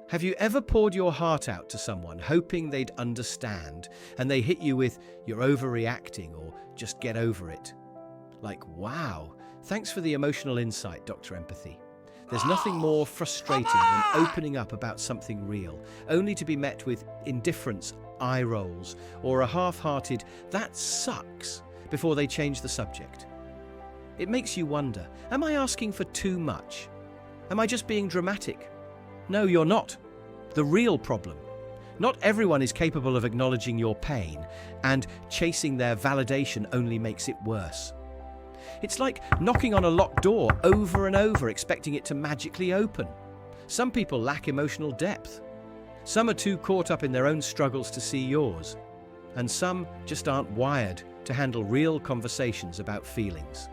Have you ever poured your heart out to someone hoping they'd understand, and they hit you with, "You're overreacting," or "Just get over it"? Like, wow, thanks for the emotional insight, Dr. Empathy. There's nothing more frustrating than opening up about something real, only to be met with indifference, eye rolls, or a half-hearted, "That sucks," before they change the subject. It makes you wonder, am I asking for too much? Am I just being dramatic? No, you're not. The real problem. Not everyone is capable of acknowledging your pain, and chasing their validation only makes it worse. It's like knocking on a locked door over and over, expecting it to magically open. Some people lack emotional depth. Some are too caught up in their own struggles to see yours. And some just aren't wired to handle real conversations about feelings.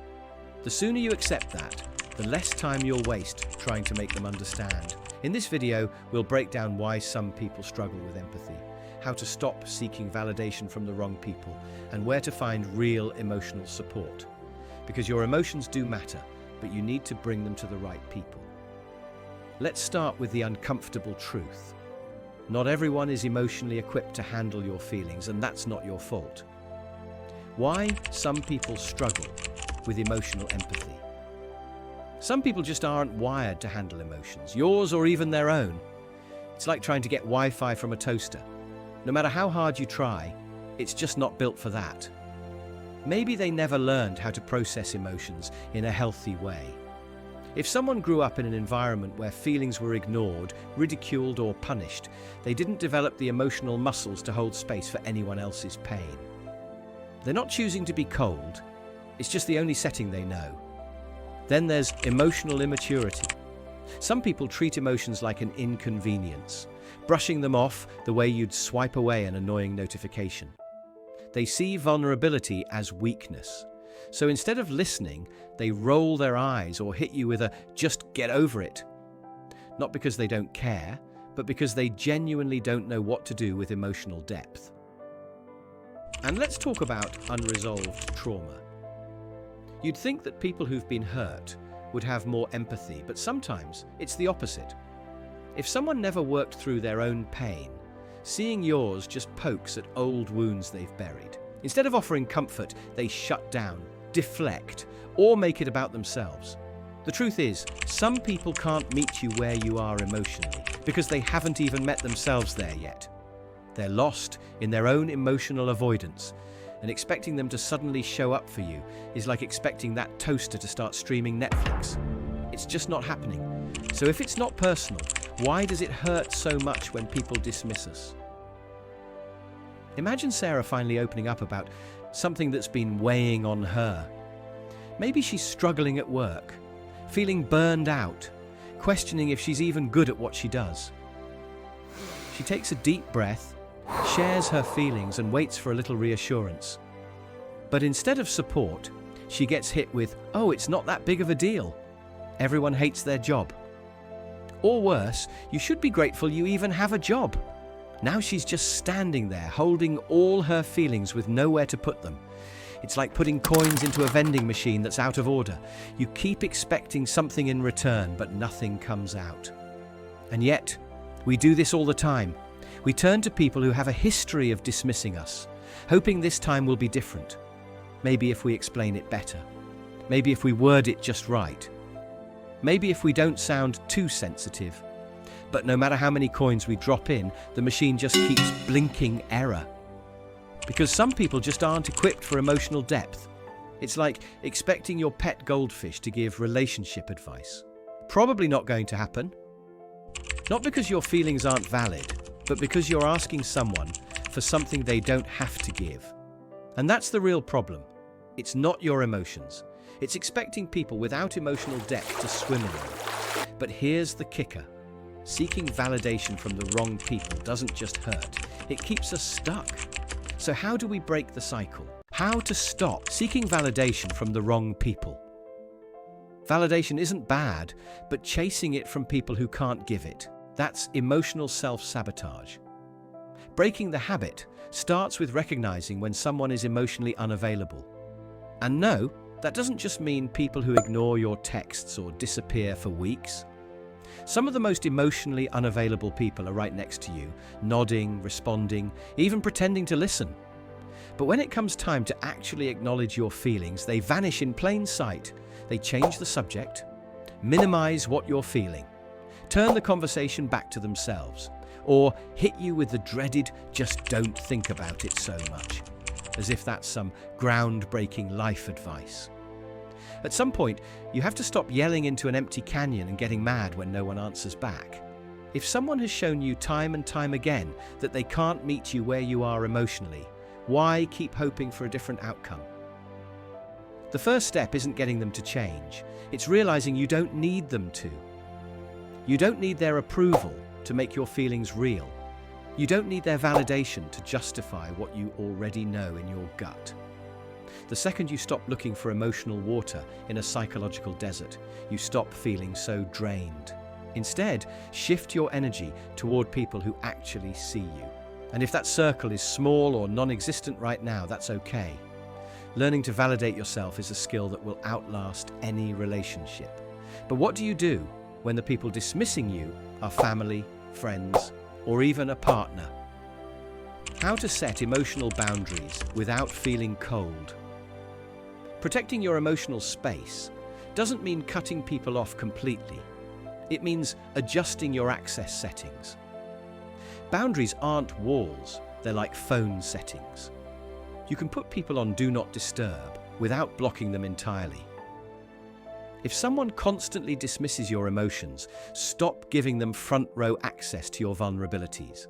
The sooner you accept that, the less time you'll waste trying to make them understand. In this video, we'll break down why some people struggle with empathy, how to stop seeking validation from the wrong people, and where to find real emotional support. Because your emotions do matter, but you need to bring them to the right people. Let's start with the uncomfortable truth. Not everyone is emotionally equipped to handle your feelings, and that's not your fault. Why some people struggle with emotional empathy. Some people just aren't wired to handle emotions, yours or even their own. It's like trying to get Wi-Fi from a toaster. No matter how hard you try, it's just not built for that. Maybe they never learned how to process emotions in a healthy way. If someone grew up in an environment where feelings were ignored, ridiculed, or punished, they didn't develop the emotional muscles to hold space for anyone else's pain. They're not choosing to be cold, it's just the only setting they know. Then there's emotional immaturity. Some people treat emotions like an inconvenience, brushing them off the way you'd swipe away an annoying notification. They see vulnerability as weakness. So instead of listening, they roll their eyes or hit you with a "just get over it." Not because they don't care, but because they genuinely don't know what to do with emotional depth. And let's talk about unresolved trauma. You'd think that people who've been hurt would have more empathy, but sometimes it's the opposite. If someone never worked through their own pain, seeing yours just pokes at old wounds they've buried. Instead of offering comfort, they shut down, deflect, or make it about themselves. The truth is, some people can't meet you where you are emotionally because they haven't even met themselves there yet. They're lost in their own emotional avoidance, and expecting them to suddenly show up for you is like expecting that toaster to start streaming Netflix. It's just not happening. So if it's not personal, why does it hurt so much when people dismiss us? Imagine Sarah finally opening up about something that's been weighing on her. Maybe she's struggling at work, feeling burned out, questioning if she's even good at what she does. She takes a deep breath, shares her feelings, and waits for a little reassurance. But instead of support, she gets hit with, "Oh, it's not that big of a deal. Everyone hates their job." Or worse, "You should be grateful you even have a job." Now she's just standing there, holding all her feelings with nowhere to put them. It's like putting coins into a vending machine that's out of order. You keep expecting something in return, but nothing comes out. And yet, we do this all the time. We turn to people who have a history of dismissing us, hoping this time will be different. Maybe if we explain it better. Maybe if we word it just right. Maybe if we don't sound too sensitive. But no matter how many coins we drop in, the machine just keeps blinking error. Because some people just aren't equipped for emotional depth. It's like expecting your pet goldfish to give relationship advice. Probably not going to happen. Not because your feelings aren't valid, but because you're asking someone for something they don't have to give. And that's the real problem. It's not your emotions. It's expecting people without emotional depth to swim in them. But here's the kicker. Seeking validation from the wrong people doesn't just hurt. It keeps us stuck. So how do we break the cycle? How to stop seeking validation from the wrong people? Validation isn't bad, but chasing it from people who can't give it. That's emotional self-sabotage. Breaking the habit starts with recognizing when someone is emotionally unavailable. And no, that doesn't just mean people who ignore your texts or disappear for weeks. Some of the most emotionally unavailable people are right next to you, nodding, responding, even pretending to listen. But when it comes time to actually acknowledge your feelings, they vanish in plain sight. They change the subject, minimize what you're feeling, turn the conversation back to themselves, or hit you with the dreaded "just don't think about it so much," as if that's some groundbreaking life advice. At some point, you have to stop yelling into an empty canyon and getting mad when no one answers back. If someone has shown you time and time again that they can't meet you where you are emotionally, why keep hoping for a different outcome? The first step isn't getting them to change. It's realizing you don't need them to. You don't need their approval to make your feelings real. You don't need their validation to justify what you already know in your gut. The second you stop looking for emotional water in a psychological desert, you stop feeling so drained. Instead, shift your energy toward people who actually see you. And if that circle is small or non-existent right now, that's okay. Learning to validate yourself is a skill that will outlast any relationship. But what do you do when the people dismissing you are family, friends, or even a partner? How to set emotional boundaries without feeling cold. Protecting your emotional space doesn't mean cutting people off completely. It means adjusting your access settings. Boundaries aren't walls, they're like phone settings. You can put people on Do Not Disturb without blocking them entirely. If someone constantly dismisses your emotions, stop giving them front row access to your vulnerabilities.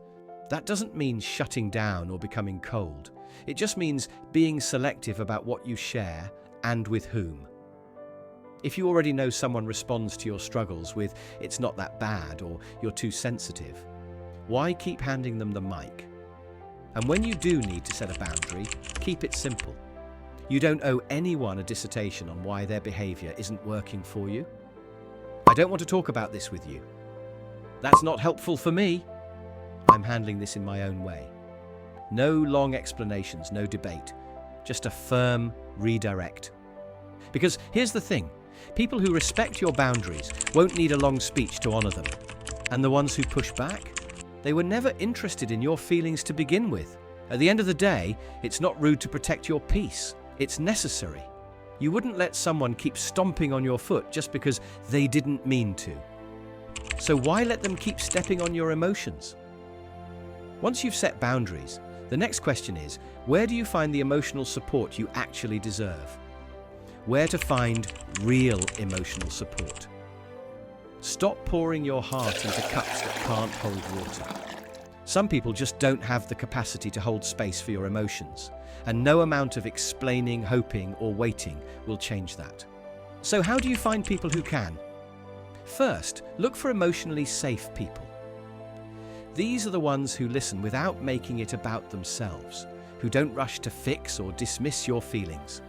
That doesn't mean shutting down or becoming cold. It just means being selective about what you share and with whom. If you already know someone responds to your struggles with "it's not that bad" or "you're too sensitive," why keep handing them the mic? And when you do need to set a boundary, keep it simple. You don't owe anyone a dissertation on why their behavior isn't working for you. "I don't want to talk about this with you. That's not helpful for me. I'm handling this in my own way." No long explanations, no debate, just a firm redirect. Because here's the thing, people who respect your boundaries won't need a long speech to honor them. And the ones who push back, they were never interested in your feelings to begin with. At the end of the day, it's not rude to protect your peace. It's necessary. You wouldn't let someone keep stomping on your foot just because they didn't mean to. So why let them keep stepping on your emotions? Once you've set boundaries, the next question is, where do you find the emotional support you actually deserve? Where to find real emotional support. Stop pouring your heart into cups that can't hold water. Some people just don't have the capacity to hold space for your emotions, and no amount of explaining, hoping, or waiting will change that. So how do you find people who can? First, look for emotionally safe people. These are the ones who listen without making it about themselves, who don't rush to fix or dismiss your feelings.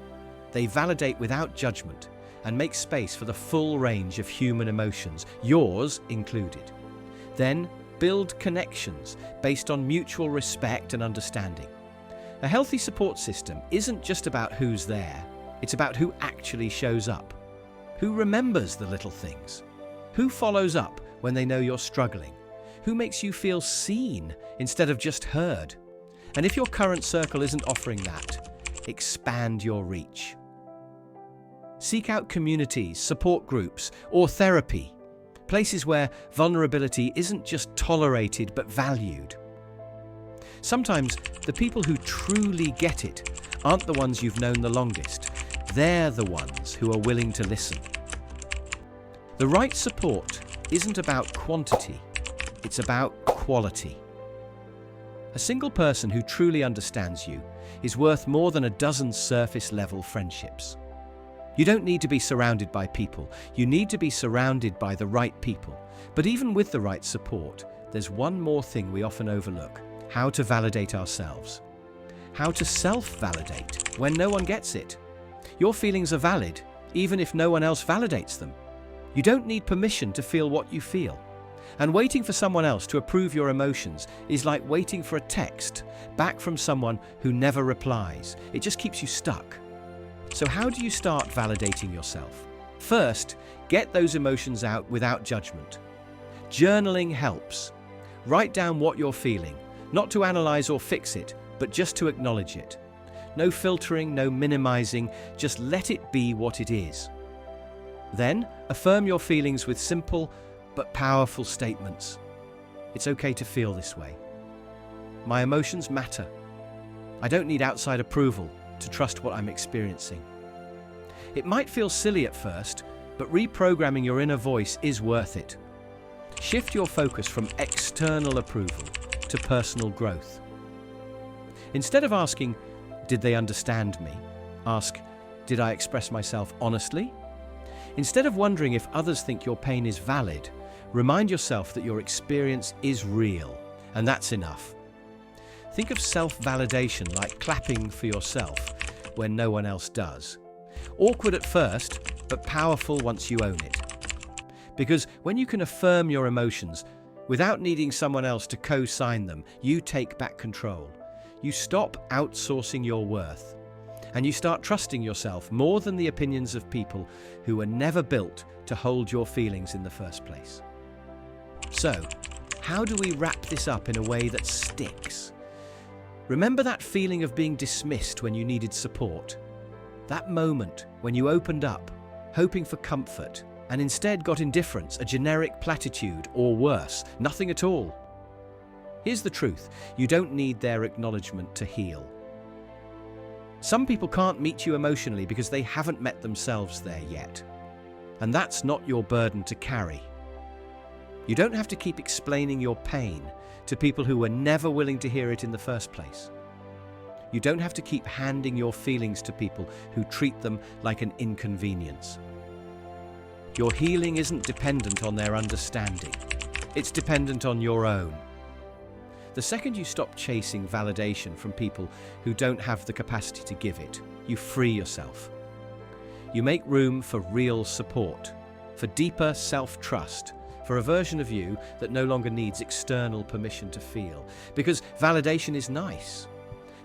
They validate without judgment and make space for the full range of human emotions, yours included. Then, build connections based on mutual respect and understanding. A healthy support system isn't just about who's there, it's about who actually shows up. Who remembers the little things? Who follows up when they know you're struggling? Who makes you feel seen instead of just heard? And if your current circle isn't offering that, expand your reach. Seek out communities, support groups, or therapy, places where vulnerability isn't just tolerated but valued. Sometimes the people who truly get it aren't the ones you've known the longest. They're the ones who are willing to listen. The right support isn't about quantity, it's about quality. A single person who truly understands you is worth more than a dozen surface-level friendships. You don't need to be surrounded by people, you need to be surrounded by the right people. But even with the right support, there's one more thing we often overlook: how to validate ourselves. How to self-validate when no one gets it. Your feelings are valid, even if no one else validates them. You don't need permission to feel what you feel. And waiting for someone else to approve your emotions is like waiting for a text back from someone who never replies. It just keeps you stuck. So how do you start validating yourself? First, get those emotions out without judgment. Journaling helps. Write down what you're feeling, not to analyze or fix it, but just to acknowledge it. No filtering, no minimizing, just let it be what it is. Then, affirm your feelings with simple but powerful statements. It's okay to feel this way. My emotions matter. I don't need outside approval to trust what I'm experiencing. It might feel silly at first, but reprogramming your inner voice is worth it. Shift your focus from external approval to personal growth. Instead of asking, "Did they understand me?" ask, "Did I express myself honestly?" Instead of wondering if others think your pain is valid, remind yourself that your experience is real, and that's enough. Think of self-validation like clapping for yourself when no one else does. Awkward at first, but powerful once you own it. Because when you can affirm your emotions without needing someone else to co-sign them, you take back control. You stop outsourcing your worth, and you start trusting yourself more than the opinions of people who were never built to hold your feelings in the first place. So, how do we wrap this up in a way that sticks? Remember that feeling of being dismissed when you needed support? That moment when you opened up, hoping for comfort, and instead got indifference, a generic platitude, or worse, nothing at all. Here's the truth: you don't need their acknowledgement to heal. Some people can't meet you emotionally because they haven't met themselves there yet. And that's not your burden to carry. You don't have to keep explaining your pain to people who were never willing to hear it in the first place. You don't have to keep handing your feelings to people who treat them like an inconvenience. Your healing isn't dependent on their understanding. It's dependent on your own. The second you stop chasing validation from people who don't have the capacity to give it, you free yourself. You make room for real support, for deeper self-trust, for a version of you that no longer needs external permission to feel. Because validation is nice,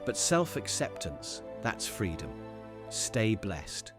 but self-acceptance, that's freedom. Stay blessed.